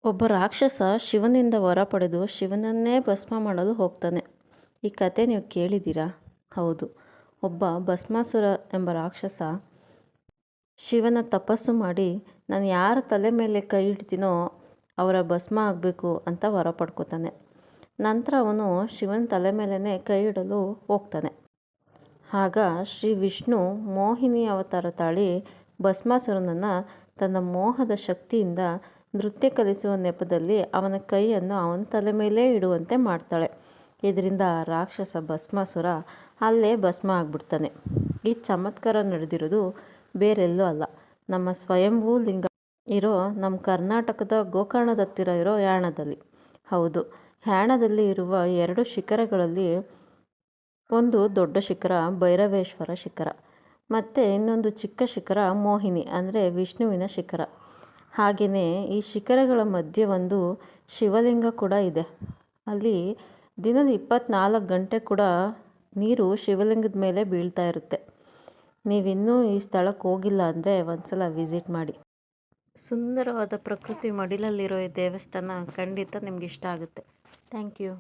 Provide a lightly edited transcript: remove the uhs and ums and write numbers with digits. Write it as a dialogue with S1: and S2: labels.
S1: ಒಬ್ಬ ರಾಕ್ಷಸ ಶಿವನಿಂದ ವರ ಪಡೆದು ಶಿವನನ್ನೇ ಭಸ್ಮ ಮಾಡಲು ಹೋಗ್ತಾನೆ. ಈ ಕತೆ ನೀವು ಕೇಳಿದ್ದೀರಾ? ಹೌದು. ಒಬ್ಬ ಭಸ್ಮಾಸುರ ಎಂಬ ರಾಕ್ಷಸ ಶಿವನ ತಪಸ್ಸು ಮಾಡಿ ನಾನು ಯಾರ ತಲೆ ಮೇಲೆ ಕೈ ಇಡ್ತೀನೋ ಅವರ ಭಸ್ಮ ಆಗಬೇಕು ಅಂತ ವರ ಪಡ್ಕೋತಾನೆ. ನಂತರ ಅವನು ಶಿವನ ತಲೆ ಮೇಲೇ ಕೈ ಇಡಲು ಹೋಗ್ತಾನೆ. ಆಗ ಶ್ರೀ ವಿಷ್ಣು ಮೋಹಿನಿ ಅವತಾರ ತಾಳಿ ಭಸ್ಮಾಸುರನನ್ನು ತನ್ನ ಮೋಹದ ಶಕ್ತಿಯಿಂದ ನೃತ್ಯ ಕಲಿಸುವ ನೆಪದಲ್ಲಿ ಅವನ ಕೈಯನ್ನು ಅವನ ತಲೆ ಮೇಲೆ ಇಡುವಂತೆ ಮಾಡ್ತಾಳೆ. ಇದರಿಂದ ರಾಕ್ಷಸ ಭಸ್ಮಾಸುರ ಅಲ್ಲೇ ಭಸ್ಮ ಆಗಿಬಿಡ್ತಾನೆ. ಈ ಚಮತ್ಕಾರ ನಡೆದಿರೋದು ಬೇರೆಲ್ಲೂ ಅಲ್ಲ, ನಮ್ಮ ಸ್ವಯಂಭೂ ಲಿಂಗ ಇರೋ ನಮ್ಮ ಕರ್ನಾಟಕದ ಗೋಕರ್ಣದ ಹತ್ತಿರ ಇರೋ ಯಾಣದಲ್ಲಿ. ಹೌದು, ಯಾಣದಲ್ಲಿ ಇರುವ 2 ಶಿಖರಗಳಲ್ಲಿ ಒಂದು ದೊಡ್ಡ ಶಿಖರ ಭೈರವೇಶ್ವರ ಶಿಖರ ಮತ್ತು ಇನ್ನೊಂದು ಚಿಕ್ಕ ಶಿಖರ ಮೋಹಿನಿ ಅಂದರೆ ವಿಷ್ಣುವಿನ ಶಿಖರ. ಹಾಗೆಯೇ ಈ ಶಿಖರಗಳ ಮಧ್ಯೆ ಒಂದು ಶಿವಲಿಂಗ ಕೂಡ ಇದೆ. ಅಲ್ಲಿ ದಿನದ 24 ಗಂಟೆ ಕೂಡ ನೀರು ಶಿವಲಿಂಗದ ಮೇಲೆ ಬೀಳ್ತಾ ಇರುತ್ತೆ. ನೀವಿನ್ನೂ ಈ ಸ್ಥಳಕ್ಕೆ ಹೋಗಿಲ್ಲ ಅಂದರೆ ಒಂದ್ಸಲ ವಿಸಿಟ್ ಮಾಡಿ. ಸುಂದರವಾದ ಪ್ರಕೃತಿ ಮಡಿಲಲ್ಲಿರೋ ಈ ದೇವಸ್ಥಾನ ಖಂಡಿತ ನಿಮ್ಗೆ ಇಷ್ಟ ಆಗುತ್ತೆ. Thank you.